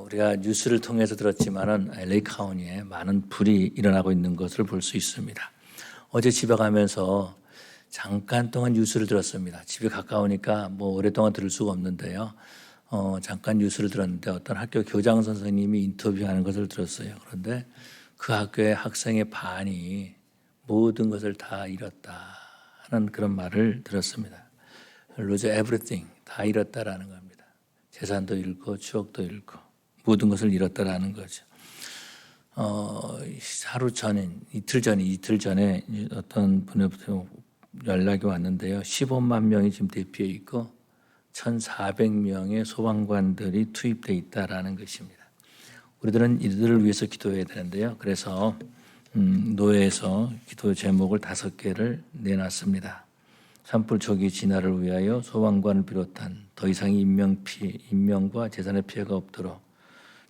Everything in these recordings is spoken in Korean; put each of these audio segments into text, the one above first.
우리가 뉴스를 통해서 들었지만은 LA 카운티에 많은 불이 일어나고 있는 것을 볼 수 있습니다. 어제 집에 가면서 잠깐 동안 뉴스를 들었습니다. 집에 가까우니까 뭐 오랫동안 들을 수가 없는데요. 잠깐 뉴스를 들었는데 어떤 학교 교장 선생님이 인터뷰하는 것을 들었어요. 그런데 그 학교의 학생의 반이 모든 것을 다 잃었다 하는 그런 말을 들었습니다. lose everything, 다 잃었다라는 겁니다. 재산도 잃고 추억도 잃고 모든 것을 잃었다라는 거죠. 이틀 전에 어떤 분에부터 연락이 왔는데요. 15만 명이 지금 대피해 있고 1,400명의 소방관들이 투입되어 있다라는 것입니다. 우리들은 이들을 위해서 기도해야 되는데요. 그래서 노회에서 기도 제목을 5개를 내놨습니다. 산불 초기 진화를 위하여 소방관을 비롯한 더 이상의 인명과 재산의 피해가 없도록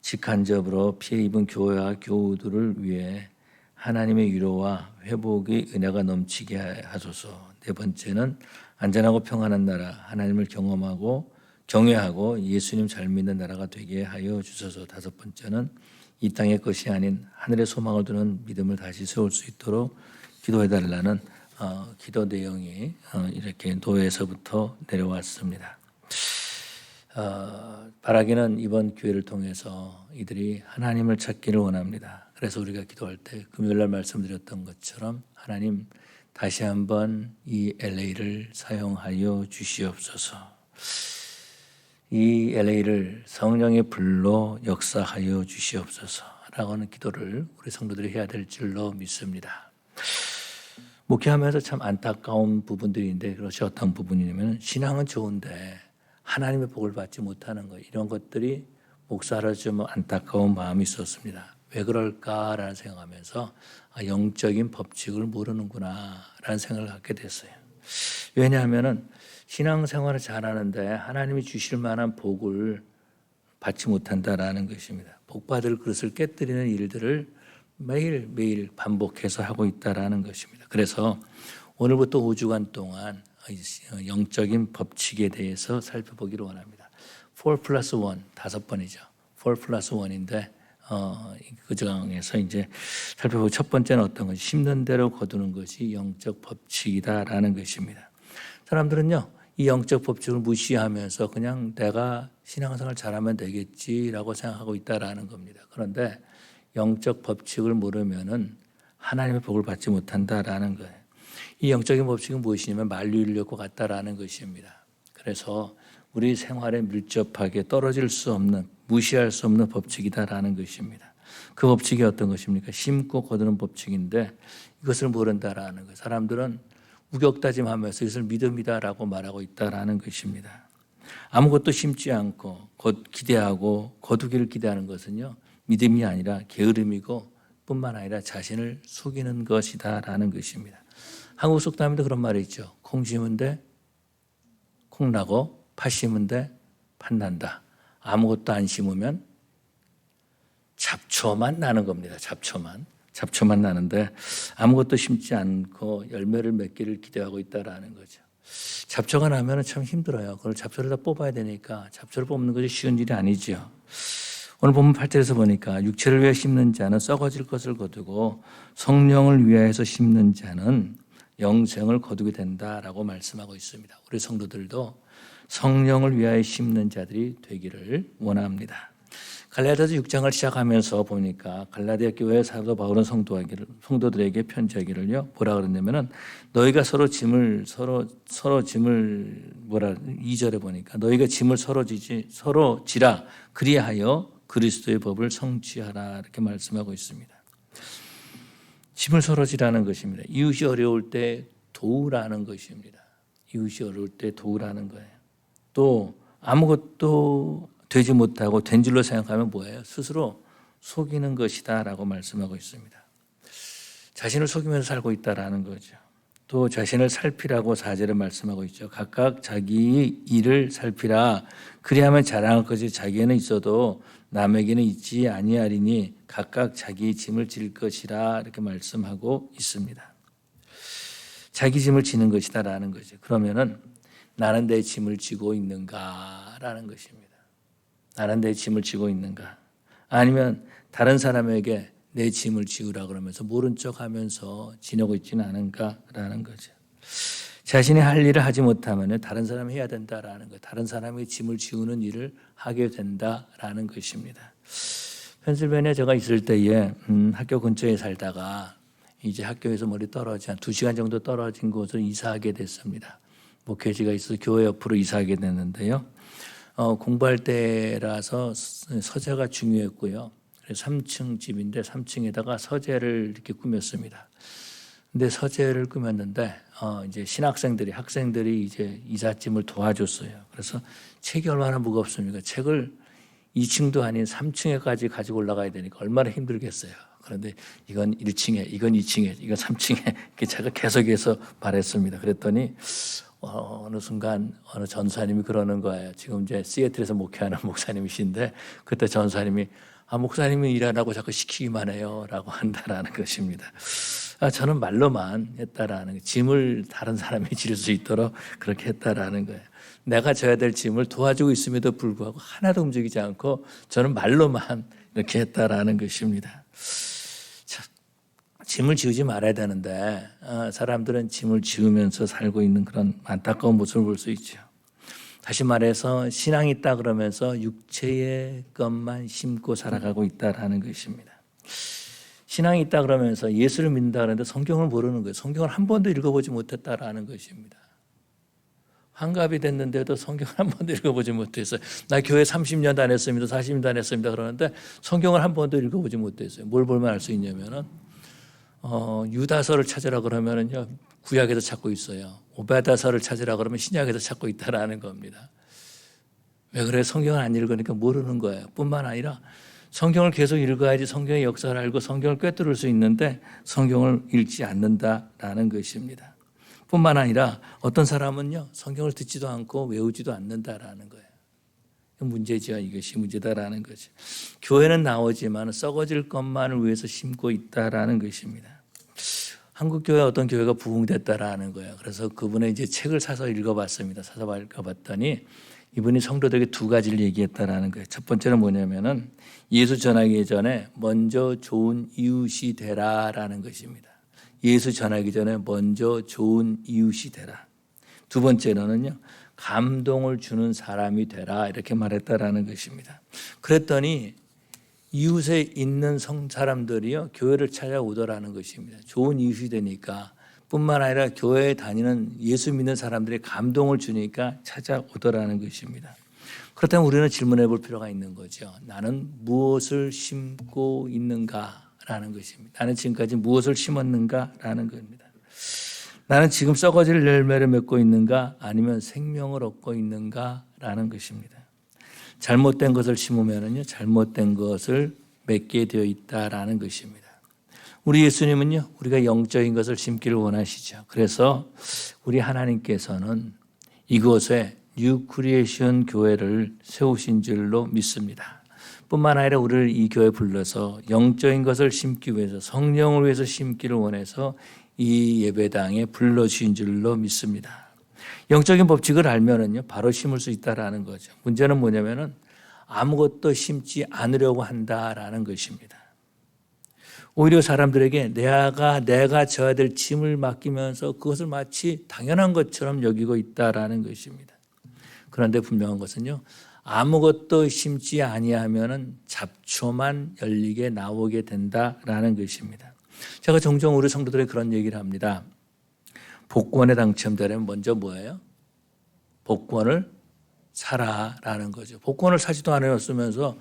직간접으로 피해 입은 교회와 교우들을 위해 하나님의 위로와 회복의 은혜가 넘치게 하소서. 4번째는 안전하고 평안한 나라, 하나님을 경험하고 경외하고 예수님 잘 믿는 나라가 되게 하여 주소서. 5번째는 이 땅의 것이 아닌 하늘의 소망을 두는 믿음을 다시 세울 수 있도록 기도해달라는 기도 내용이 이렇게 노회에서부터 내려왔습니다. 바라기는 이번 기회를 통해서 이들이 하나님을 찾기를 원합니다. 그래서 우리가 기도할 때 금요일날 말씀드렸던 것처럼 하나님 다시 한번 이 LA를 사용하여 주시옵소서. 이 LA를 성령의 불로 역사하여 주시옵소서 라고 하는 기도를 우리 성도들이 해야 될 줄로 믿습니다. 목회하면서 참 안타까운 부분들인데 그것이 어떤 부분이냐면 신앙은 좋은데 하나님의 복을 받지 못하는 것, 이런 것들이 목사로 좀 안타까운 마음이 있었습니다. 왜 그럴까라는 생각하면서 영적인 법칙을 모르는구나 라는 생각을 갖게 됐어요. 왜냐하면 신앙생활을 잘하는데 하나님이 주실 만한 복을 받지 못한다라는 것입니다. 복받을 그릇을 깨뜨리는 일들을 매일매일 반복해서 하고 있다라는 것입니다. 그래서 오늘부터 5주간 동안 영적인 법칙에 대해서 살펴보기를 원합니다. 4+1, 5번이죠. 4+1인데 그 중에서 이제 살펴보고 첫 번째는 어떤 것이 심는 대로 거두는 것이 영적 법칙이다라는 것입니다. 사람들은요, 이 영적 법칙을 무시하면서 그냥 내가 신앙생활 잘하면 되겠지라고 생각하고 있다라는 겁니다. 그런데 영적 법칙을 모르면은 하나님의 복을 받지 못한다라는 거예요. 이 영적인 법칙은 무엇이냐면 만류인력과 같다라는 것입니다. 그래서 우리 생활에 밀접하게 떨어질 수 없는, 무시할 수 없는 법칙이다라는 것입니다. 그 법칙이 어떤 것입니까? 심고 거두는 법칙인데 이것을 모른다라는 거예요. 사람들은 우격다짐하면서 이것을 믿음이다라고 말하고 있다라는 것입니다. 아무것도 심지 않고 기대하고 거두기를 기대하는 것은요, 믿음이 아니라 게으름이고 뿐만 아니라 자신을 속이는 것이다라는 것입니다. 한국 속담에도 그런 말이 있죠. 콩 심은 데 콩 나고 팥 심은 데 팥 난다. 아무것도 안 심으면 잡초만 나는 겁니다. 잡초만 나는데 아무것도 심지 않고 열매를 맺기를 기대하고 있다라는 거죠. 잡초가 나면 참 힘들어요. 그걸 잡초를 다 뽑아야 되니까 잡초를 뽑는 것이 쉬운 일이 아니죠. 오늘 본문 8절에서 보니까 육체를 위해 심는 자는 썩어질 것을 거두고 성령을 위하여서 심는 자는 영생을 거두게 된다라고 말씀하고 있습니다. 우리 성도들도 성령을 위하여 심는 자들이 되기를 원합니다. 갈라디아서 6장을 시작하면서 보니까 갈라디아 교회 사도 바울은 성도들에게 편지하기를요, 뭐라 그랬냐면은 너희가 서로 짐을 2절에 보니까 너희가 짐을 서로 지라 그리하여 그리스도의 법을 성취하라 이렇게 말씀하고 있습니다. 짐을 서로 지라는 것입니다. 이웃이 어려울 때 도우라는 것입니다. 이웃이 어려울 때 도우라는 거예요. 또 아무것도 되지 못하고 된 줄로 생각하면 뭐예요? 스스로 속이는 것이다 라고 말씀하고 있습니다. 자신을 속이면서 살고 있다라는 거죠. 또 자신을 살피라고 4절에 말씀하고 있죠. 각각 자기 일을 살피라. 그리하면 자랑할 것이 자기에는 있어도 남에게는 있지 아니하리니 각각 자기 짐을 질 것이라 이렇게 말씀하고 있습니다. 자기 짐을 지는 것이다 라는 거죠. 그러면은 나는 내 짐을 지고 있는가라는 것입니다. 나는 내 짐을 지고 있는가? 아니면 다른 사람에게 내 짐을 지우라 그러면서 모른 척하면서 지내고 있지는 않은가라는 거죠. 자신이 할 일을 하지 못하면 다른 사람이 해야 된다라는 것, 다른 사람의 짐을 지우는 일을 하게 된다라는 것입니다. 펜실베니아 제가 있을 때에 학교 근처에 살다가 이제 학교에서 멀리 떨어진 한 2시간 정도 떨어진 곳으로 이사하게 됐습니다. 목회지가 있어서 교회 옆으로 이사하게 됐는데요. 공부할 때라서 서재가 중요했고요. 그래서 3층 집인데 3층에다가 서재를 이렇게 꾸몄습니다. 근데 서재를 꾸몄는데 이제 학생들이 이제 이삿짐을 도와줬어요. 그래서 책이 얼마나 무겁습니까? 책을 2층도 아닌 3층에까지 가지고 올라가야 되니까 얼마나 힘들겠어요. 그런데 이건 1층에, 이건 2층에, 이건 3층에 이렇게 제가 계속해서 말했습니다. 그랬더니 어느 순간 어느 전사님이 그러는 거예요. 지금 이제 시애틀에서 목회하는 목사님이신데 그때 전사님이 목사님이 일 안 하고 자꾸 시키기만 해요라고 한다라는 것입니다. 저는 말로만 했다라는 거예요. 짐을 다른 사람이 질 수 있도록 그렇게 했다라는 거예요. 내가 져야 될 짐을 도와주고 있음에도 불구하고 하나도 움직이지 않고 저는 말로만 이렇게 했다라는 것입니다. 짐을 지우지 말아야 되는데 사람들은 짐을 지우면서 살고 있는 그런 안타까운 모습을 볼 수 있죠. 다시 말해서 신앙이 있다 그러면서 육체의 것만 심고 살아가고 있다라는 것입니다. 신앙이 있다 그러면서 예수를 믿는다 그러는데 성경을 모르는 거예요. 성경을 한 번도 읽어보지 못했다라는 것입니다. 환갑이 됐는데도 성경을 한 번도 읽어보지 못했어요. 나 교회 30년 다녔습니다. 40년 다녔습니다. 그러는데 성경을 한 번도 읽어보지 못했어요. 뭘 보면 알 수 있냐면은 유다서를 찾으라 그러면은요 구약에서 찾고 있어요. 오베다서를 찾으라 그러면 신약에서 찾고 있다라는 겁니다. 왜 그래? 성경을 안 읽으니까 모르는 거예요. 뿐만 아니라 성경을 계속 읽어야지 성경의 역사를 알고 성경을 꿰뚫을 수 있는데 성경을 읽지 않는다라는 것입니다. 뿐만 아니라 어떤 사람은요 성경을 듣지도 않고 외우지도 않는다라는 거예요. 문제죠. 이것이 문제다라는 거죠. 교회는 나오지만 썩어질 것만을 위해서 심고 있다라는 것입니다. 한국 교회 어떤 교회가 부흥됐다라는 거예요. 그래서 그분의 이제 책을 사서 읽어봤습니다. 사서 읽어봤더니 이분이 성도들에게 2가지를 얘기했다라는 거예요. 첫 번째는 뭐냐면은 예수 전하기 전에 먼저 좋은 이웃이 되라라는 것입니다. 예수 전하기 전에 먼저 좋은 이웃이 되라. 두 번째로는요, 감동을 주는 사람이 되라 이렇게 말했다라는 것입니다. 그랬더니 이웃에 있는 사람들이요 교회를 찾아오더라는 것입니다. 좋은 이웃이 되니까 뿐만 아니라 교회에 다니는 예수 믿는 사람들의 감동을 주니까 찾아오더라는 것입니다. 그렇다면 우리는 질문해 볼 필요가 있는 거죠. 나는 무엇을 심고 있는가라는 것입니다. 나는 지금까지 무엇을 심었는가라는 겁니다. 나는 지금 썩어질 열매를 맺고 있는가 아니면 생명을 얻고 있는가라는 것입니다. 잘못된 것을 심으면은요 잘못된 것을 맺게 되어 있다라는 것입니다. 우리 예수님은요 우리가 영적인 것을 심기를 원하시죠. 그래서 우리 하나님께서는 이곳에 뉴 크리에이션 교회를 세우신 줄로 믿습니다. 뿐만 아니라 우리를 이 교회에 불러서 영적인 것을 심기 위해서 성령을 위해서 심기를 원해서 이 예배당에 불러주신 줄로 믿습니다. 영적인 법칙을 알면은요 바로 심을 수 있다라는 거죠. 문제는 뭐냐면은 아무것도 심지 않으려고 한다라는 것입니다. 오히려 사람들에게 내가 져야 될 짐을 맡기면서 그것을 마치 당연한 것처럼 여기고 있다라는 것입니다. 그런데 분명한 것은요 아무것도 심지 아니하면은 잡초만 열리게 나오게 된다라는 것입니다. 제가 종종 우리 성도들에게 그런 얘기를 합니다. 복권에 당첨되려면 먼저 뭐예요? 복권을 사라라는 거죠. 복권을 사지도 않았으면서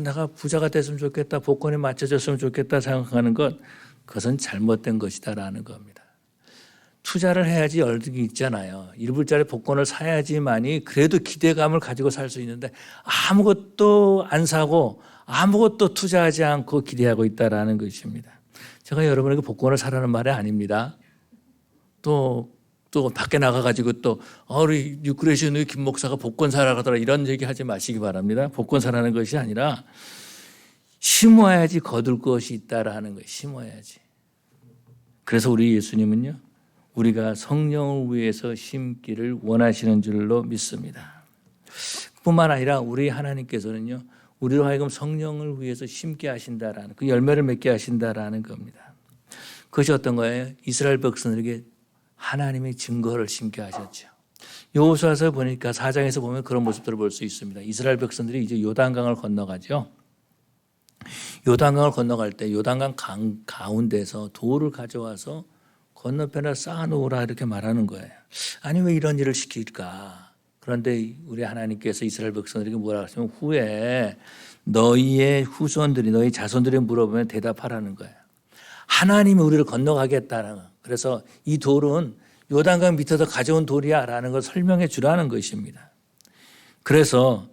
내가 부자가 됐으면 좋겠다, 복권에 맞춰졌으면 좋겠다 생각하는 것, 그것은 잘못된 것이다라는 겁니다. 투자를 해야지 열등이 있잖아요. 1불짜리 복권을 사야지만이 그래도 기대감을 가지고 살 수 있는데 아무것도 안 사고 아무것도 투자하지 않고 기대하고 있다라는 것입니다. 제가 여러분에게 복권을 사라는 말이 아닙니다. 또 밖에 나가가지고 우리 뉴크리에이션의 김 목사가 복권 사라 하더라 이런 얘기 하지 마시기 바랍니다. 복권 사라는 것이 아니라 심어야지 거둘 것이 있다라는 거예요. 심어야지. 그래서 우리 예수님은요 우리가 성령을 위해서 심기를 원하시는 줄로 믿습니다. 뿐만 아니라 우리 하나님께서는요, 우리로 하여금 성령을 위해서 심게 하신다라는, 그 열매를 맺게 하신다라는 겁니다. 그것이 어떤 거예요? 이스라엘 백성들에게 하나님의 증거를 심게 하셨죠. 여호수아서 보니까 4장에서 보면 그런 모습들을 볼 수 있습니다. 이스라엘 백성들이 이제 요단강을 건너가죠. 요단강을 건너갈 때 요단강 강 가운데서 돌을 가져와서 건너편에 쌓아놓으라 이렇게 말하는 거예요. 아니 왜 이런 일을 시킬까? 그런데 우리 하나님께서 이스라엘 백성들에게 뭐라 하시면 후에 너희의 후손들이 너희 자손들이 물어보면 대답하라는 거예요. 하나님이 우리를 건너가겠다는 거예요. 그래서 이 돌은 요단강 밑에서 가져온 돌이야 라는 걸 설명해 주라는 것입니다. 그래서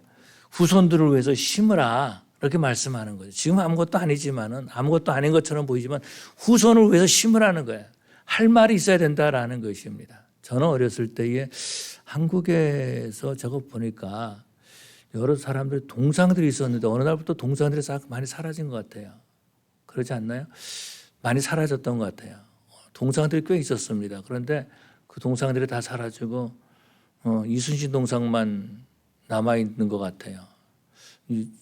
후손들을 위해서 심으라 이렇게 말씀하는 거죠. 지금 아무것도 아니지만은 아무것도 아닌 것처럼 보이지만 후손을 위해서 심으라는 거예요. 할 말이 있어야 된다라는 것입니다. 저는 어렸을 때에 한국에서 저거 보니까 여러 사람들 동상들이 있었는데 어느 날부터 동상들이 많이 사라진 것 같아요. 그렇지 않나요? 많이 사라졌던 것 같아요. 동상들이 꽤 있었습니다. 그런데 그 동상들이 다 사라지고 이순신 동상만 남아있는 것 같아요.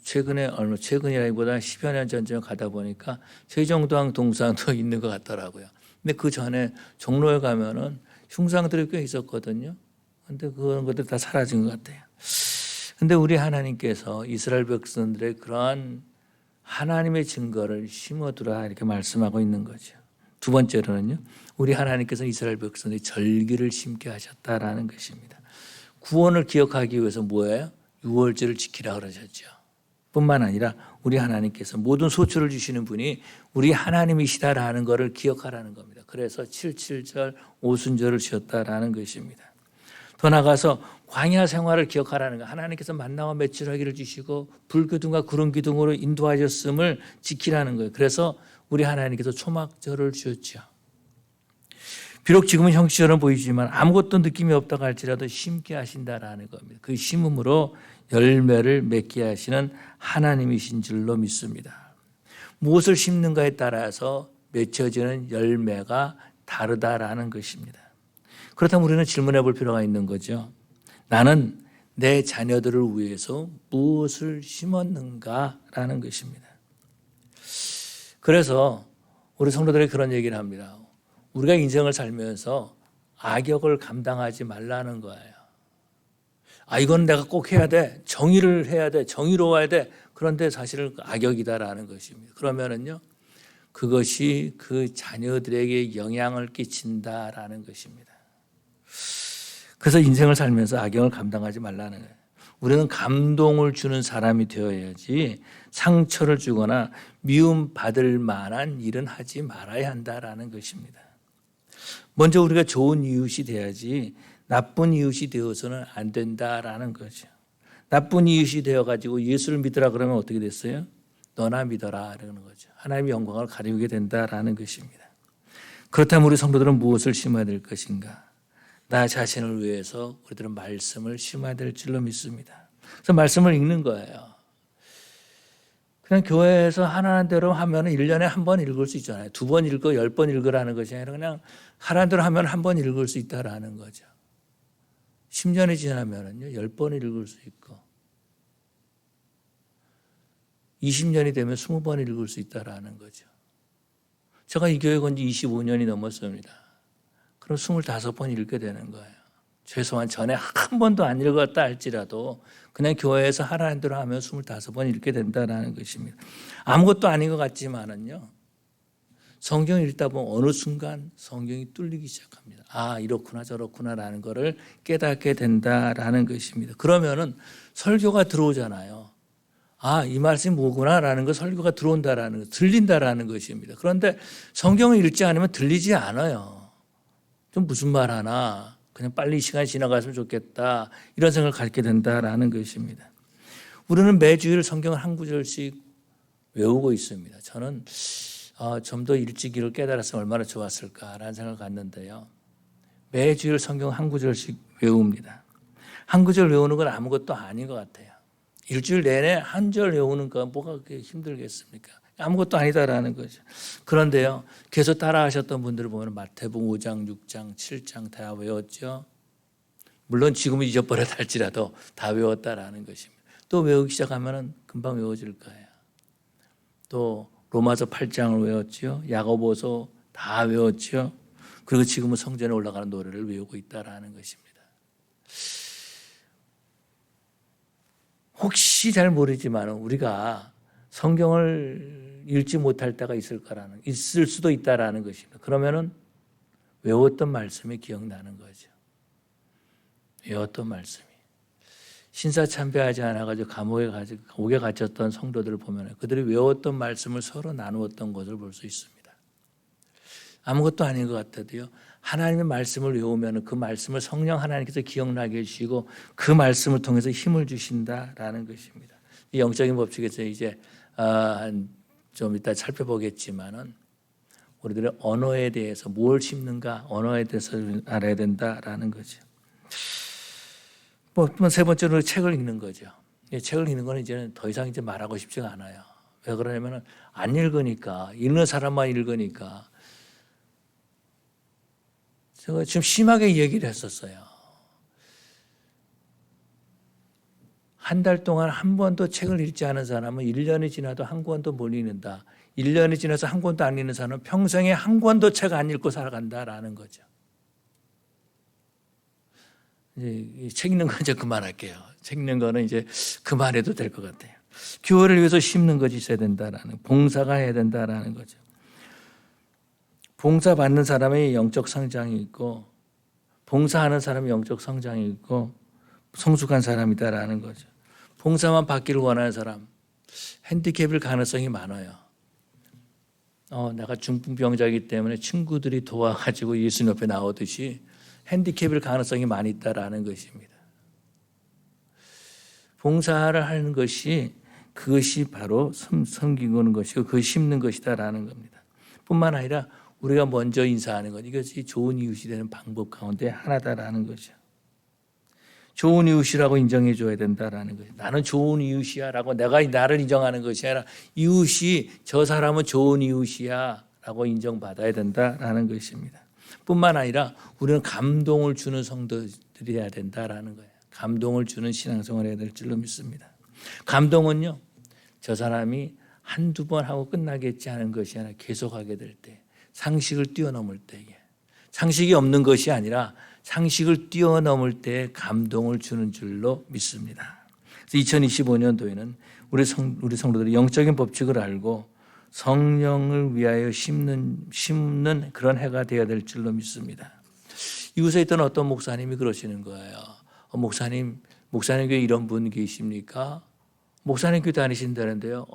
최근이라기보다 10여 년 전쯤에 가다 보니까 세종대왕 동상도 있는 것 같더라고요. 근데 그 전에 종로에 가면은 흉상들이 꽤 있었거든요. 근데 그런 것들 다 사라진 것 같아요. 근데 우리 하나님께서 이스라엘 백성들의 그러한 하나님의 증거를 심어두라 이렇게 말씀하고 있는 거죠. 두 번째로는요, 우리 하나님께서 이스라엘 백성들의 절기를 심게 하셨다라는 것입니다. 구원을 기억하기 위해서 뭐예요? 유월절을 지키라 그러셨죠. 뿐만 아니라 우리 하나님께서 모든 소출을 주시는 분이 우리 하나님이시다라는 것을 기억하라는 겁니다. 그래서 77절 오순절을 지었다라는 것입니다. 더 나아가서 광야 생활을 기억하라는 거. 하나님께서 만나와 메추라기를 주시고 불기둥과 구름 기둥으로 인도하셨음을 지키라는 거예요. 그래서 우리 하나님께서 초막절을 주셨죠. 비록 지금은 형식처럼 보이지만 아무것도 느낌이 없다고 할지라도 심게 하신다라는 겁니다. 그 심음으로 열매를 맺게 하시는 하나님이신 줄로 믿습니다. 무엇을 심는가에 따라서 맺혀지는 열매가 다르다라는 것입니다. 그렇다면 우리는 질문해 볼 필요가 있는 거죠. 나는 내 자녀들을 위해서 무엇을 심었는가라는 것입니다. 그래서 우리 성도들이 그런 얘기를 합니다. 우리가 인생을 살면서 악역을 감당하지 말라는 거예요. 이건 내가 꼭 해야 돼. 정의를 해야 돼. 정의로워야 돼. 그런데 사실은 악역이다라는 것입니다. 그러면은요, 그것이 그 자녀들에게 영향을 끼친다라는 것입니다. 그래서 인생을 살면서 악역을 감당하지 말라는 거예요. 우리는 감동을 주는 사람이 되어야지 상처를 주거나 미움 받을 만한 일은 하지 말아야 한다라는 것입니다. 먼저 우리가 좋은 이웃이 돼야지 나쁜 이웃이 되어서는 안 된다라는 거죠. 나쁜 이웃이 되어가지고 예수를 믿으라 그러면 어떻게 됐어요? 너나 믿어라 그러는 거죠. 하나님의 영광을 가리우게 된다라는 것입니다. 그렇다면 우리 성도들은 무엇을 심어야 될 것인가? 나 자신을 위해서 우리들은 말씀을 심어야 될 줄로 믿습니다. 그래서 말씀을 읽는 거예요. 그냥 교회에서 하나는 대로 하면 1년에 한 번 읽을 수 있잖아요. 2번 읽고 10번 읽으라는 것이 아니라 그냥 하나는 대로 하면 한 번 읽을 수 있다라는 거죠. 10년이 지나면은요, 10번을 읽을 수 있고 20년이 되면 20번 읽을 수 있다라는 거죠. 제가 이 교회 온 지 25년이 넘었습니다. 그럼 25번 읽게 되는 거예요. 최소한 전에 한 번도 안 읽었다 할지라도 그냥 교회에서 하라는 대로 하면 25번 읽게 된다는 것입니다. 아무것도 아닌 것 같지만은요, 성경을 읽다 보면 어느 순간 성경이 뚫리기 시작합니다. 이렇구나 저렇구나라는 것을 깨닫게 된다라는 것입니다. 그러면은 설교가 들어오잖아요. 이 말씀이 뭐구나라는 거, 설교가 들어온다라는 거, 들린다라는 것입니다. 그런데 성경을 읽지 않으면 들리지 않아요. 좀 무슨 말 하나, 그냥 빨리 시간이 지나갔으면 좋겠다, 이런 생각을 갖게 된다라는 것입니다. 우리는 매주일 성경을 한 구절씩 외우고 있습니다. 저는 좀 더 일찍 이를 깨달았으면 얼마나 좋았을까라는 생각을 갖는데요. 매주일 성경 한 구절씩 외웁니다. 한 구절 외우는 건 아무것도 아닌 것 같아요. 일주일 내내 한 절 외우는 건 뭐가 그렇게 힘들겠습니까? 아무것도 아니다라는 거죠. 그런데요, 계속 따라 하셨던 분들을 보면 마태복음 5장, 6장, 7장 다 외웠죠. 물론 지금은 잊어버렸다 할지라도 다 외웠다라는 것입니다. 또 외우기 시작하면 금방 외워질 거예요. 또 로마서 8장을 외웠지요. 야고보서 다 외웠지요. 그리고 지금은 성전에 올라가는 노래를 외우고 있다라는 것입니다. 혹시 잘 모르지만 우리가 성경을 읽지 못할 때가 있을 수도 있다라는 것입니다. 그러면은 외웠던 말씀이 기억나는 거죠. 외웠던 말씀이. 신사 참배하지 않아가지고 감옥에 갇혔던 성도들을 보면 그들이 외웠던 말씀을 서로 나누었던 것을 볼 수 있습니다. 아무것도 아닌 것 같아도요. 하나님의 말씀을 외우면 그 말씀을 성령 하나님께서 기억나게 해주시고 그 말씀을 통해서 힘을 주신다라는 것입니다. 이 영적인 법칙에서 이제 좀 이따 살펴보겠지만은 우리들의 언어에 대해서 뭘 심는가 언어에 대해서 알아야 된다라는 거죠. 세 번째로 책을 읽는 거죠. 책을 읽는 거는 이제는 더 이상 이제 말하고 싶지가 않아요. 왜 그러냐면은 안 읽으니까 읽는 사람만 읽으니까. 제가 지금 심하게 얘기를 했었어요. 한 달 동안 한 번도 책을 읽지 않은 사람은 1년이 지나도 한 권도 못 읽는다. 1년이 지나서 한 권도 안 읽는 사람은 평생에 한 권도 책 안 읽고 살아간다라는 거죠. 이제 책 읽는 건 이제 그만할게요. 책 읽는 거는 이제 그만해도 될 것 같아요. 교회를 위해서 심는 것이 있어야 된다라는, 봉사가 해야 된다라는 거죠. 봉사 받는 사람의 영적 성장이 있고 봉사하는 사람의 영적 성장이 있고 성숙한 사람이다라는 거죠. 봉사만 받기를 원하는 사람, 핸디캡일 가능성이 많아요. 내가 중풍병자이기 때문에 친구들이 도와가지고 예수님 옆에 나오듯이 핸디캡일 가능성이 많이 있다라는 것입니다. 봉사를 하는 것이 그것이 바로 섬기는 것이고 그것이 심는 것이다라는 겁니다. 뿐만 아니라 우리가 먼저 인사하는 것, 이것이 좋은 이웃이 되는 방법 가운데 하나다라는 거죠. 좋은 이웃이라고 인정해 줘야 된다라는 거죠. 나는 좋은 이웃이야 라고 내가 나를 인정하는 것이 아니라 이웃이 저 사람은 좋은 이웃이야 라고 인정받아야 된다라는 것입니다. 뿐만 아니라 우리는 감동을 주는 성도들이 해야 된다라는 거예요. 감동을 주는 신앙생활을 해야 될 줄로 믿습니다. 감동은요, 저 사람이 한두 번 하고 끝나겠지 하는 것이 아니라 계속하게 될 때, 상식을 뛰어넘을 때에, 상식이 없는 것이 아니라 상식을 뛰어넘을 때 감동을 주는 줄로 믿습니다. 그래서 2025년도에는 우리 성도들이 영적인 법칙을 알고 성령을 위하여 심는 그런 해가 되어야 될 줄로 믿습니다. 이곳에 있던 어떤 목사님이 그러시는 거예요. 목사님 교회 이런 분 계십니까? 목사님 교회 다니신다는데요.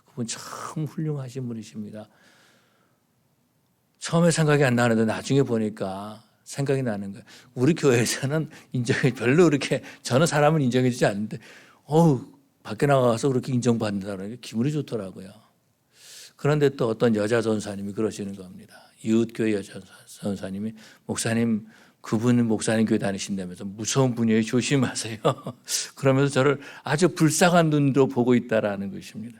그분 참 훌륭하신 분이십니다. 처음에 생각이 안 나는데 나중에 보니까 생각이 나는 거예요. 우리 교회에서는 별로 그렇게 저는 사람을 인정해 주지 않는데 밖에 나가서 그렇게 인정받는다는 게 기분이 좋더라고요. 그런데 또 어떤 여자 전사님이 그러시는 겁니다. 이웃교회 여자 전사님이 목사님 그분은 목사님 교회 다니신다면서 무서운 분이에요. 조심하세요. 그러면서 저를 아주 불쌍한 눈으로 보고 있다라는 것입니다.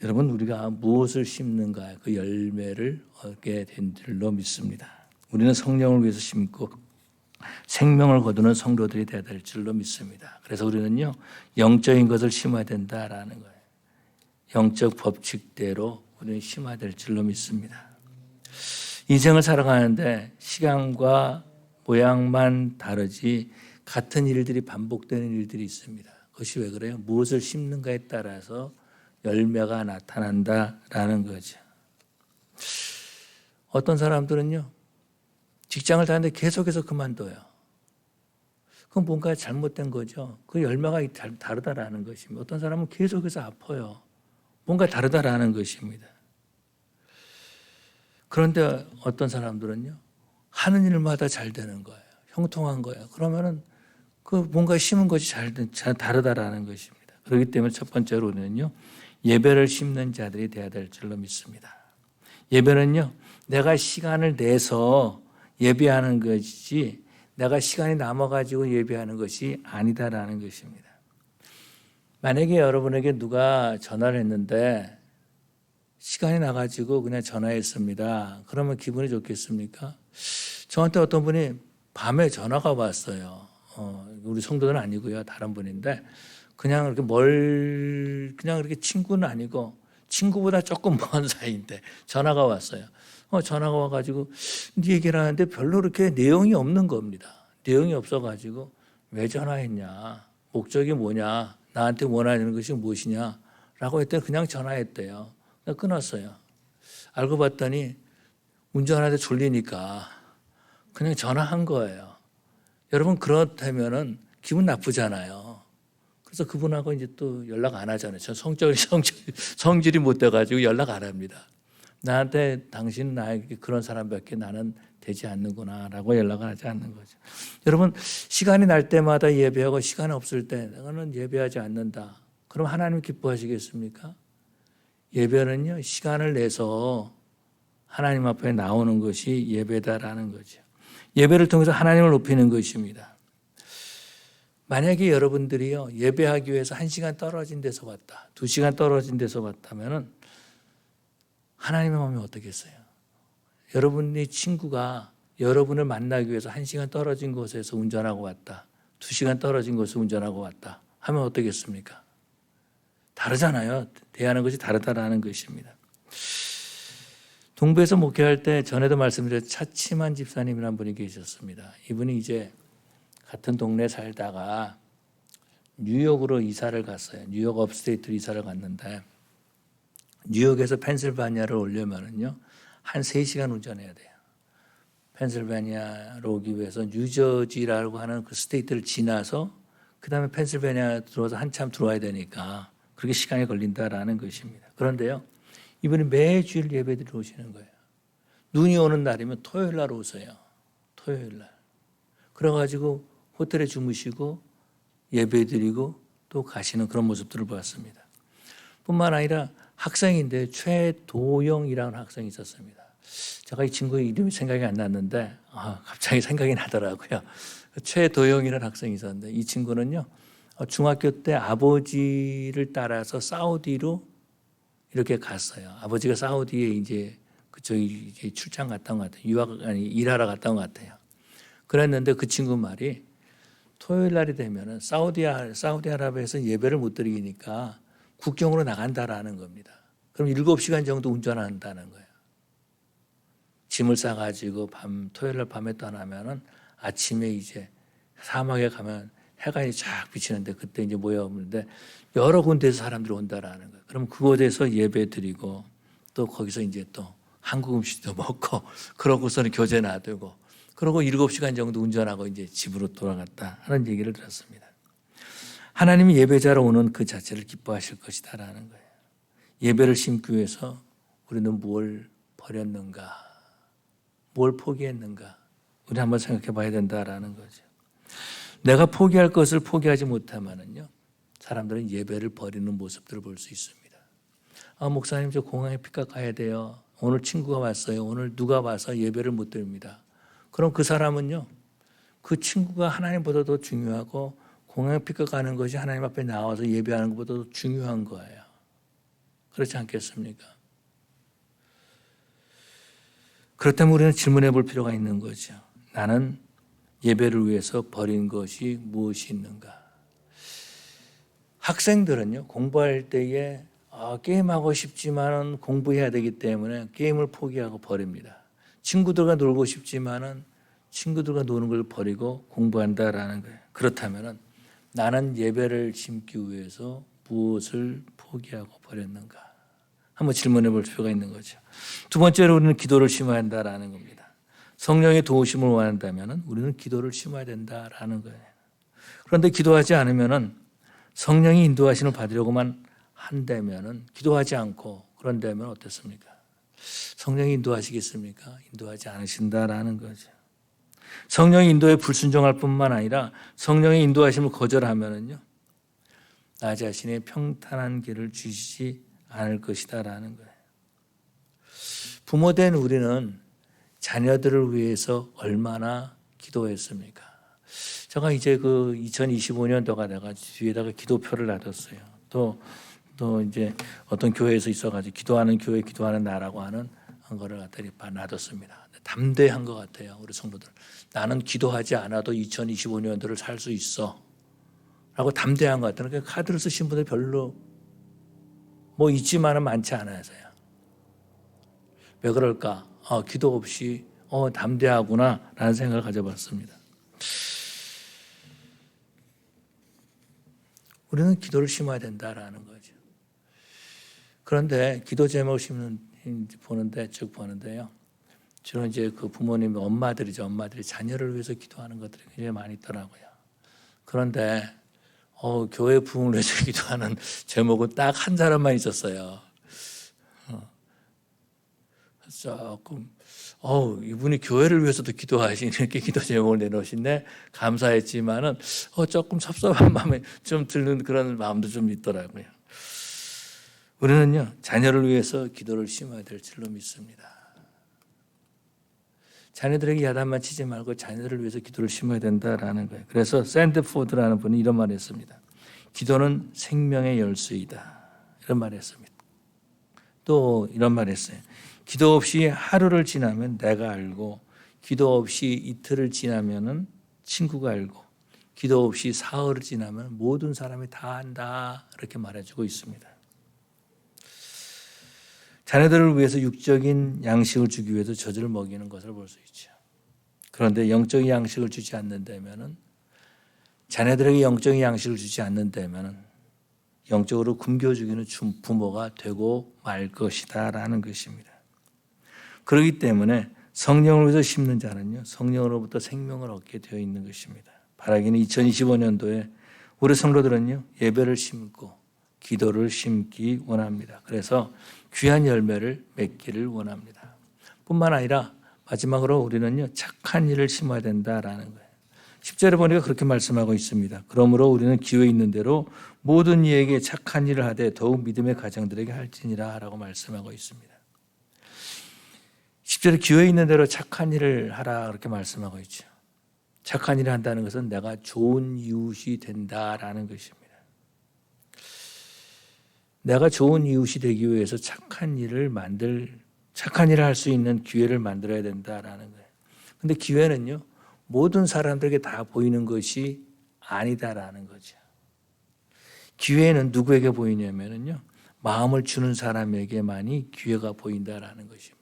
여러분 우리가 무엇을 심는가 그 열매를 얻게 된 줄로 믿습니다. 우리는 성령을 위해서 심고 생명을 거두는 성도들이 되어야 될 줄로 믿습니다. 그래서 우리는요 영적인 것을 심어야 된다라는 거예요. 영적 법칙대로 우리는 심어야 될 줄로 믿습니다. 인생을 살아가는데 시간과 모양만 다르지 같은 일들이 반복되는 일들이 있습니다. 그것이 왜 그래요? 무엇을 심는가에 따라서 열매가 나타난다라는 거죠. 어떤 사람들은요 직장을 다니는데 계속해서 그만둬요. 그건 뭔가 잘못된 거죠. 그 열매가 다르다라는 것입니다. 어떤 사람은 계속해서 아파요. 뭔가 다르다라는 것입니다. 그런데 어떤 사람들은요 하는 일마다 잘 되는 거예요. 형통한 거예요. 그러면은 그 뭔가 심은 것이 잘 다르다라는 것입니다. 그렇기 때문에 첫 번째로는요 예배를 심는 자들이 되어야 될 줄로 믿습니다. 예배는요 내가 시간을 내서 예배하는 것이지 내가 시간이 남아가지고 예배하는 것이 아니다라는 것입니다. 만약에 여러분에게 누가 전화를 했는데 시간이 나가지고 그냥 전화했습니다. 그러면 기분이 좋겠습니까? 저한테 어떤 분이 밤에 전화가 왔어요. 우리 성도는 아니고요. 다른 분인데 그냥 이렇게 친구는 아니고 친구보다 조금 먼 사이인데 전화가 왔어요. 전화가 와가지고 네 얘기를 하는데 별로 그렇게 내용이 없는 겁니다. 내용이 없어가지고 왜 전화했냐? 목적이 뭐냐? 나한테 원하는 것이 무엇이냐? 라고 했더니 그냥 전화했대요. 끊었어요. 알고 봤더니 운전하는데 졸리니까 그냥 전화한 거예요. 여러분 그렇다면은 기분 나쁘잖아요. 그래서 그분하고 이제 또 연락 안 하잖아요. 저 성질이 못 돼가지고 연락 안 합니다. 나한테 당신 나에게 그런 사람밖에 나는 되지 않는구나라고 연락을 하지 않는 거죠. 여러분 시간이 날 때마다 예배하고 시간이 없을 때 나는 예배하지 않는다. 그럼 하나님 기뻐하시겠습니까? 예배는요 시간을 내서 하나님 앞에 나오는 것이 예배다라는 거죠. 예배를 통해서 하나님을 높이는 것입니다. 만약에 여러분들이요 예배하기 위해서 1시간 떨어진 데서 왔다, 2시간 떨어진 데서 왔다면은 하나님의 마음이 어떻겠어요? 여러분의 친구가 여러분을 만나기 위해서 1시간 떨어진 곳에서 운전하고 왔다, 2시간 떨어진 곳에서 운전하고 왔다 하면 어떻겠습니까? 다르잖아요. 대하는 것이 다르다라는 것입니다. 동부에서 목회할 때 전에도 말씀드렸 차치만 집사님이라는 분이 계셨습니다. 이분이 이제 같은 동네에 살다가 뉴욕으로 이사를 갔어요. 뉴욕 업스테이트로 이사를 갔는데 뉴욕에서 펜실바니아를 오려면은요 한 3시간 운전해야 돼요. 펜실바니아로 오기 위해서 뉴저지라고 하는 그 스테이트를 지나서 그 다음에 펜실바니아 들어와서 한참 들어와야 되니까 그렇게 시간이 걸린다라는 것입니다. 그런데요 이분이 매주일 예배드리러 오시는 거예요. 눈이 오는 날이면 토요일 날 오세요. 토요일 날. 그래가지고 호텔에 주무시고 예배드리고 또 가시는 그런 모습들을 보았습니다. 뿐만 아니라 학생인데 최도영이라는 학생이 있었습니다. 제가 이 친구의 이름이 생각이 안 났는데 갑자기 생각이 나더라고요. 최도영이라는 학생이 있었는데 이 친구는요 중학교 때 아버지를 따라서 사우디로 이렇게 갔어요. 아버지가 사우디에 이제 그쪽에 출장 갔다 온 것 같아요. 일하러 갔다 온 것 같아요. 그랬는데 그 친구 말이 토요일 날이 되면은 사우디아라비아에서 예배를 못 드리니까 국경으로 나간다라는 겁니다. 그럼 7시간 정도 운전한다는 거예요. 짐을 싸가지고 토요일 날 밤에 떠나면은 아침에 이제 사막에 가면 해가 쫙 비치는데 그때 이제 모여오는데 여러 군데에서 사람들이 온다라는 거예요. 그럼 그곳에서 예배 드리고 또 거기서 이제 또 한국 음식도 먹고 그러고서는 교제 놔두고 그러고 7시간 정도 운전하고 이제 집으로 돌아갔다 하는 얘기를 들었습니다. 하나님이 예배자로 오는 그 자체를 기뻐하실 것이다라는 거예요. 예배를 심기 위해서 우리는 뭘 버렸는가? 뭘 포기했는가? 우리 한번 생각해 봐야 된다라는 거죠. 내가 포기할 것을 포기하지 못하면은요, 사람들은 예배를 버리는 모습들을 볼 수 있습니다. 목사님, 저 공항에 피카 가야 돼요. 오늘 친구가 왔어요. 오늘 누가 와서 예배를 못 드립니다. 그럼 그 사람은요, 그 친구가 하나님보다 더 중요하고 공항에 피카 가는 것이 하나님 앞에 나와서 예배하는 것보다 더 중요한 거예요. 그렇지 않겠습니까? 그렇다면 우리는 질문해 볼 필요가 있는 거죠. 나는 예배를 위해서 버린 것이 무엇이 있는가? 학생들은요, 공부할 때에 게임하고 싶지만은 공부해야 되기 때문에 게임을 포기하고 버립니다. 친구들과 놀고 싶지만은 친구들과 노는 걸 버리고 공부한다라는 거예요. 그렇다면은 나는 예배를 심기 위해서 무엇을 포기하고 버렸는가? 한번 질문해 볼 필요가 있는 거죠. 두 번째로 우리는 기도를 심어야 한다라는 겁니다. 성령의 도우심을 원한다면 우리는 기도를 심어야 된다라는 거예요. 그런데 기도하지 않으면 성령이 인도하심을 받으려고만 한다면 기도하지 않고 그런다면 어떻습니까? 성령이 인도하시겠습니까? 인도하지 않으신다라는 거죠. 성령의 인도에 불순종할 뿐만 아니라 성령의 인도하심을 거절하면은요, 나 자신의 평탄한 길을 주시지 않을 것이다라는 거예요. 부모된 우리는 자녀들을 위해서 얼마나 기도했습니까? 제가 이제 그 2025년도가 내가 뒤에다가 기도표를 놔뒀어요. 또 이제 어떤 교회에서 있어가지고 기도하는 교회, 기도하는 나라고 하는 거를 갖다 놔뒀습니다. 담대한 것 같아요, 우리 성도들. 나는 기도하지 않아도 2025년도를 살 수 있어 라고 담대한 것 같아요. 그러니까 카드를 쓰신 분들 별로 뭐 있지만은 많지 않아서요. 왜 그럴까? 기도 없이 담대하구나 라는 생각을 가져봤습니다. 우리는 기도를 심어야 된다라는 거죠. 그런데 기도 제목을 보는데 쭉 보는데요. 주로 이제 그 부모님 엄마들이죠. 엄마들이 자녀를 위해서 기도하는 것들이 굉장히 많이 있더라고요. 그런데 교회 부흥을 위해서 기도하는 제목은 딱 한 사람만 있었어요. 조금 이분이 교회를 위해서도 기도하시니 이렇게 기도 제목을 내놓으신데 감사했지만은 조금 섭섭한 마음이 좀 드는 그런 마음도 좀 있더라고요. 우리는요 자녀를 위해서 기도를 심어야 될 줄로 믿습니다. 자녀들에게 야단만 치지 말고 자녀들을 위해서 기도를 심어야 된다라는 거예요. 그래서 샌드포드라는 분이 이런 말을 했습니다. 기도는 생명의 열쇠이다. 이런 말을 했습니다. 또 이런 말을 했어요. 기도 없이 하루를 지나면 내가 알고, 기도 없이 이틀을 지나면 친구가 알고, 기도 없이 사흘을 지나면 모든 사람이 다 안다. 이렇게 말해주고 있습니다. 자녀들을 위해서 육적인 양식을 주기 위해서 젖을 먹이는 것을 볼 수 있죠. 그런데 영적인 양식을 주지 않는다면은, 자녀들에게 영적인 양식을 주지 않는다면은 영적으로 굶겨 죽이는 부모가 되고 말 것이다라는 것입니다. 그렇기 때문에 성령을 위해서 심는 자는요, 성령으로부터 생명을 얻게 되어 있는 것입니다. 바라기는 2025년도에 우리 성도들은요, 예배를 심고 기도를 심기 원합니다. 그래서 귀한 열매를 맺기를 원합니다. 뿐만 아니라 마지막으로 우리는요, 착한 일을 심어야 된다라는 거예요. 10절에 보니까 그렇게 말씀하고 있습니다. 그러므로 우리는 기회 있는 대로 모든 이에게 착한 일을 하되 더욱 믿음의 가정들에게 할지니라 라고 말씀하고 있습니다. 10절에 기회 있는 대로 착한 일을 하라 그렇게 말씀하고 있죠. 착한 일을 한다는 것은 내가 좋은 이웃이 된다라는 것입니다. 내가 좋은 이웃이 되기 위해서 착한 일을 할 수 있는 기회를 만들어야 된다라는 거예요. 근데 기회는요, 모든 사람들에게 다 보이는 것이 아니다라는 거죠. 기회는 누구에게 보이냐면요, 마음을 주는 사람에게만이 기회가 보인다라는 것입니다.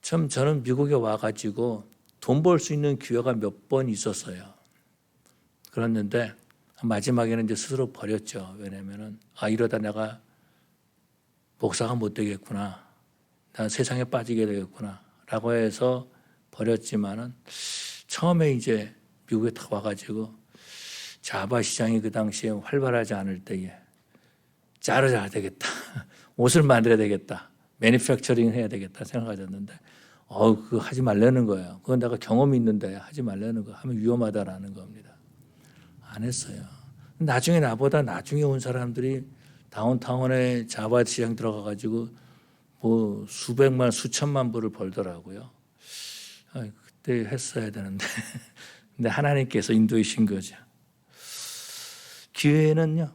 참 저는 미국에 와가지고 돈 벌 수 있는 기회가 몇 번 있었어요. 그랬는데 마지막에는 이제 스스로 버렸죠. 왜냐면은 이러다 내가 목사가 못 되겠구나, 난 세상에 빠지게 되겠구나 라고 해서 버렸지만은 처음에 이제 미국에 딱 와가지고 자바 시장이 그 당시에 활발하지 않을 때에 자르자 되겠다, 옷을 만들어야 되겠다, 매니팩처링 해야 되겠다 생각하셨는데 그거 하지 말라는 거예요. 그건 내가 경험이 있는데 하지 말라는 거, 하면 위험하다라는 겁니다. 안 했어요. 나중에 나보다 나중에 온 사람들이 다운타운에 자바 시장 들어가가지고 뭐 수백만 수천만 불을 벌더라고요. 그때 했어야 되는데 근데 하나님께서 인도이신 거죠. 기회는요,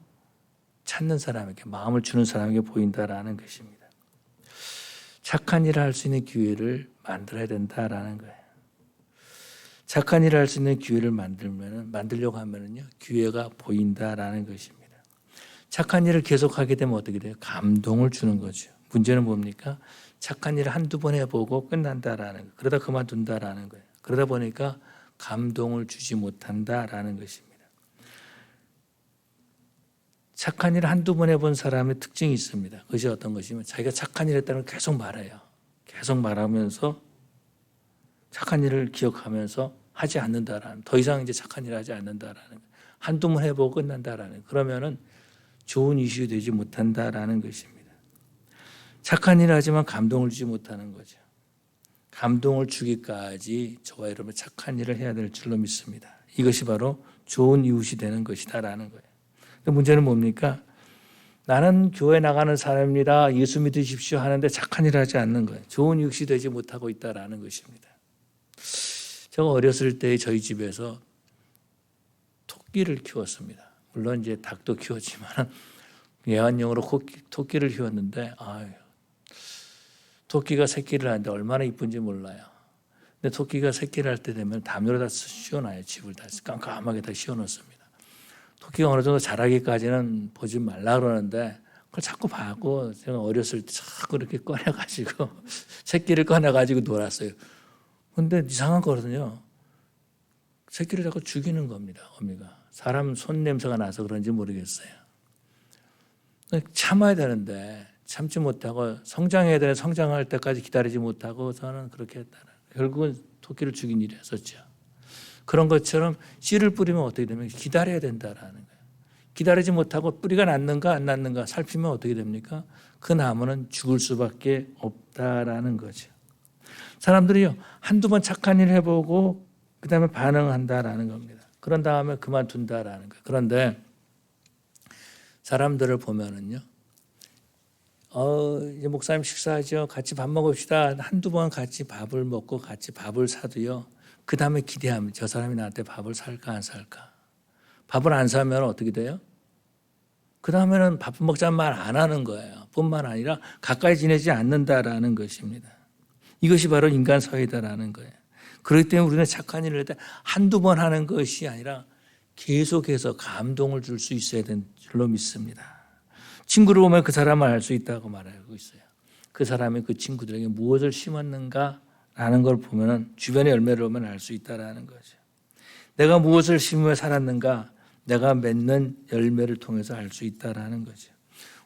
찾는 사람에게, 마음을 주는 사람에게 보인다라는 것입니다. 착한 일을 할 수 있는 기회를 만들어야 된다라는 거예요. 착한 일을 할 수 있는 기회를 만들려고 하면은요, 기회가 보인다라는 것입니다. 착한 일을 계속하게 되면 어떻게 돼요? 감동을 주는 거죠. 문제는 뭡니까? 착한 일을 한두 번 해보고 끝난다라는 거, 그러다 그만둔다라는 거예요. 그러다 보니까 감동을 주지 못한다라는 것입니다. 착한 일을 한두 번 해본 사람의 특징이 있습니다. 그것이 어떤 것이면 자기가 착한 일을 했다는 걸 계속 말해요. 계속 말하면서 착한 일을 기억하면서 하지 않는다라는, 더 이상 이제 착한 일을 하지 않는다라는, 한두 번 해보고 끝난다라는, 그러면은 좋은 이슈 되지 못한다라는 것입니다. 착한 일을 하지만 감동을 주지 못하는 거죠. 감동을 주기까지 저와 여러분 착한 일을 해야 될 줄로 믿습니다. 이것이 바로 좋은 이웃이 되는 것이다라는 거예요. 문제는 뭡니까? 나는 교회 나가는 사람입니다, 예수 믿으십시오 하는데 착한 일을 하지 않는 거예요. 좋은 이웃이 되지 못하고 있다라는 것입니다. 제가 어렸을 때 저희 집에서 토끼를 키웠습니다. 물론 이제 닭도 키웠지만 애완용으로 토끼를 키웠는데 토끼가 새끼를 하는데 얼마나 이쁜지 몰라요. 근데 토끼가 새끼를 할 때 되면 담요로 다 씌워놔요. 집을 다 깜깜하게 다 씌워놓습니다. 토끼가 어느 정도 자라기까지는 보지 말라 그러는데 그걸 자꾸 봐고 제가 어렸을 때 자꾸 이렇게 꺼내가지고 새끼를 꺼내가지고 놀았어요. 근데 이상한 거거든요. 새끼를 자꾸 죽이는 겁니다. 어미가. 사람 손 냄새가 나서 그런지 모르겠어요. 참아야 되는데 참지 못하고 성장해야 되는 성장할 때까지 기다리지 못하고 저는 그렇게 했다. 결국은 토끼를 죽인 일이 있었죠. 그런 것처럼 씨를 뿌리면 어떻게 되면 기다려야 된다라는 거예요. 기다리지 못하고 뿌리가 났는가 안 났는가 살피면 어떻게 됩니까? 그 나무는 죽을 수밖에 없다라는 거죠. 사람들이요 한두 번 착한 일을 해보고 그 다음에 반응한다라는 겁니다. 그런 다음에 그만둔다라는 거예요. 그런데 사람들을 보면은요, 이제 목사님 식사하죠. 같이 밥 먹읍시다. 한두 번 같이 밥을 먹고 같이 밥을 사도요. 그 다음에 기대하면 저 사람이 나한테 밥을 살까 안 살까. 밥을 안 사면 어떻게 돼요? 그 다음에는 밥 먹자는 말 안 하는 거예요. 뿐만 아니라 가까이 지내지 않는다라는 것입니다. 이것이 바로 인간 사회다라는 거예요. 그렇기 때문에 우리는 착한 일을 할 때 한두 번 하는 것이 아니라 계속해서 감동을 줄 수 있어야 되는 줄로 믿습니다. 친구를 보면 그 사람을 알 수 있다고 말하고 있어요. 그 사람이 그 친구들에게 무엇을 심었는가라는 걸 보면 주변의 열매를 보면 알 수 있다라는 거죠. 내가 무엇을 심으며 살았는가 내가 맺는 열매를 통해서 알 수 있다라는 거죠.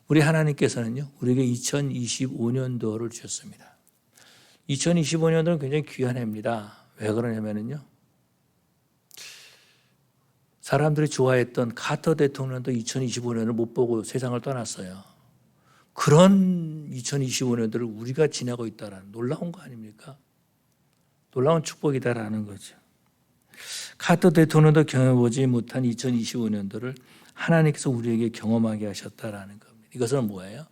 우리 하나님께서는요 우리에게 2025년도를 주셨습니다. 2025년도는 굉장히 귀한 해입니다. 왜 그러냐면요 사람들이 좋아했던 카터 대통령도 2025년을 못 보고 세상을 떠났어요. 그런 2025년도를 우리가 지나고 있다라는 놀라운 거 아닙니까? 놀라운 축복이다라는 거죠. 카터 대통령도 경험해보지 못한 2025년도를 하나님께서 우리에게 경험하게 하셨다라는 겁니다. 이것은 뭐예요?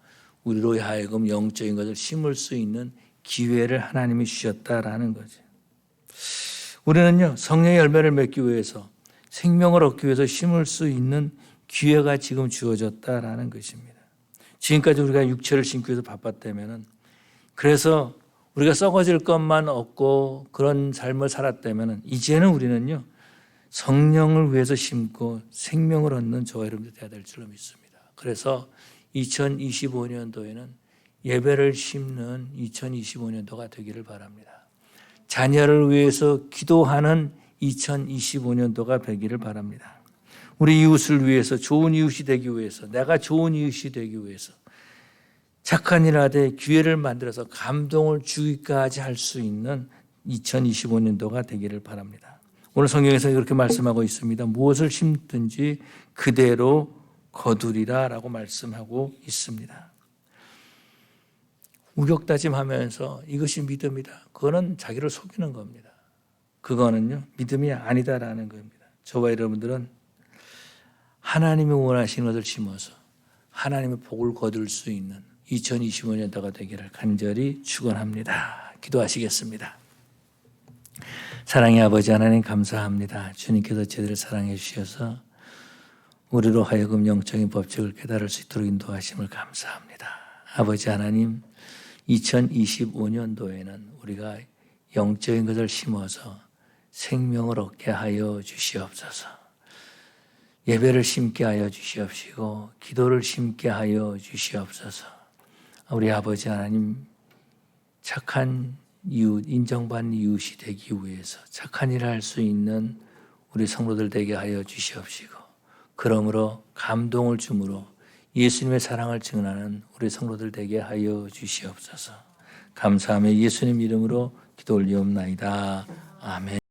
우리로 하여금 영적인 것을 심을 수 있는 기회를 하나님이 주셨다라는 거죠. 우리는요 성령의 열매를 맺기 위해서 생명을 얻기 위해서 심을 수 있는 기회가 지금 주어졌다라는 것입니다. 지금까지 우리가 육체를 심기 위해서 바빴다면은 그래서 우리가 썩어질 것만 얻고 그런 삶을 살았다면은 이제는 우리는요 성령을 위해서 심고 생명을 얻는 저와 여러분들 되어야 될 줄로 믿습니다. 그래서 2025년도에는 예배를 심는 2025년도가 되기를 바랍니다. 자녀를 위해서 기도하는 2025년도가 되기를 바랍니다. 우리 이웃을 위해서 좋은 이웃이 되기 위해서 내가 좋은 이웃이 되기 위해서 착한 일 하되 기회를 만들어서 감동을 주기까지 할 수 있는 2025년도가 되기를 바랍니다. 오늘 성경에서 이렇게 말씀하고 있습니다. 무엇을 심든지 그대로 거두리라 라고 말씀하고 있습니다. 우격다짐하면서 이것이 믿음이다. 그거는 자기를 속이는 겁니다. 그거는요 믿음이 아니다라는 겁니다. 저와 여러분들은 하나님이 원하시는 것을 심어서 하나님의 복을 거둘 수 있는 2025년도가 되기를 간절히 축원합니다. 기도하시겠습니다. 사랑의 아버지 하나님 감사합니다. 주님께서 저희를 사랑해 주셔서 우리로 하여금 영적인 법칙을 깨달을 수 있도록 인도하심을 감사합니다. 아버지 하나님 2025년도에는 우리가 영적인 것을 심어서 생명을 얻게 하여 주시옵소서. 예배를 심게 하여 주시옵시고 기도를 심게 하여 주시옵소서. 우리 아버지 하나님 착한 이웃, 인정받는 이웃이 되기 위해서 착한 일을 할 수 있는 우리 성도들 되게 하여 주시옵시고 그러므로 감동을 주므로 예수님의 사랑을 증언하는 우리 성도들 되게 하여 주시옵소서. 감사하며 예수님 이름으로 기도 올리옵나이다. 아멘.